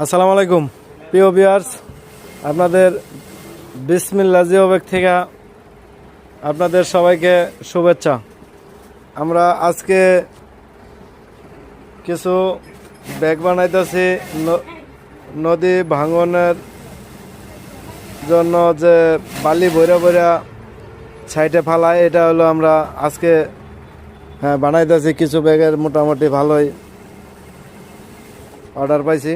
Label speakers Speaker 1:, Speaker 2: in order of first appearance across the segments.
Speaker 1: আসসালামু আলাইকুম প্রিয় ভিউয়ার্স, আপনাদের বিসমিল্লাহ জিও ব্যাগ থেকে আপনাদের সবাইকে শুভেচ্ছা। আমরা আজকে কিছু ব্যাগ বানাইতেছি নদী ভাঙনের জন্য, যে বালি বইরা বইরা সাইডে ফালায়, এটা হলো আমরা আজকে বানাইতেছি। কিছু ব্যাগের মোটামুটি ভালোই অর্ডার পাইছি।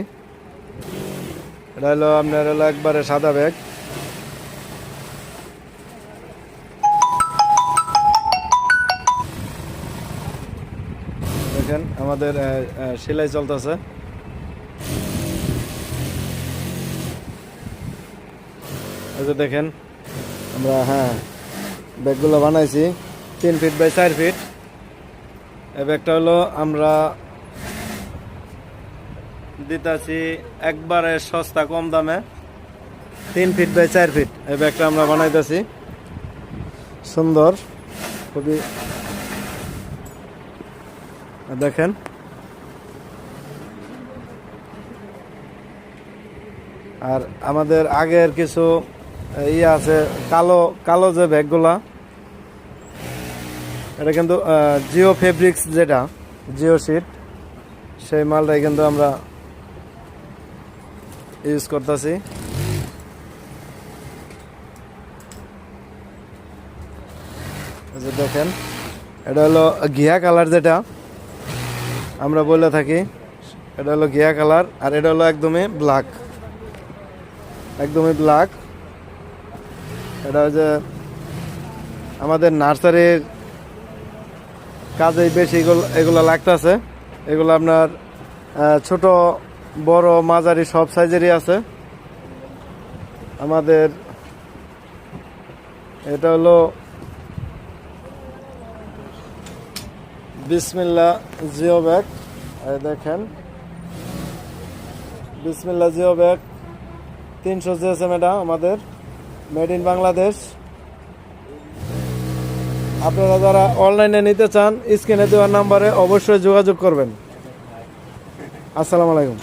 Speaker 1: এটা হলো আপনার হলো একবারে সাদা ব্যাগ। দেখেন আমাদের সেলাই চলতেছে। এই যে দেখেন আমরা ব্যাগগুলো বানাইছি 3 ফিট বাই 4 ফিট। এই ব্যাগটা হলো আমরা দিতেছি একবারে সস্তা কম দামে, 3 ফিট বাই 4 ফিট। এই ব্যাগটা আমরা বানাইতেছি সুন্দর খুবই। দেখেন আর আমাদের আগের কিছু আছে কালো কালো যে ব্যাগগুলা, এটা কিন্তু জিও ফেব্রিক্স, যেটা জিও শিট, সেই মালটাই কিন্তু আমরা ইউজ করতেছি। দেখেন এটা হলো ঘিয়া কালার, যেটা আমরা বলে থাকি, এটা হলো ঘিয়া কালার। আর এটা হলো একদমই ব্ল্যাক, একদমই ব্ল্যাক। এটা হচ্ছে আমাদের নার্সারির কাজেই বেশি এগুলো লাগতেছে। এগুলো আপনার ছোট বড় মাঝারি সব সাইজেরই আছে আমাদের। এটা হলো বিসমিল্লাহ জিও ব্যাগ। দেখেন বিসমিল্লাহ জিও ব্যাগ 300 জিএসএম, এটা আমাদের মেড ইন বাংলাদেশ। আপনারা যারা অনলাইনে নিতে চান, স্ক্রিনে দেওয়ার নাম্বারে অবশ্যই যোগাযোগ করবেন। আসসালামু আলাইকুম।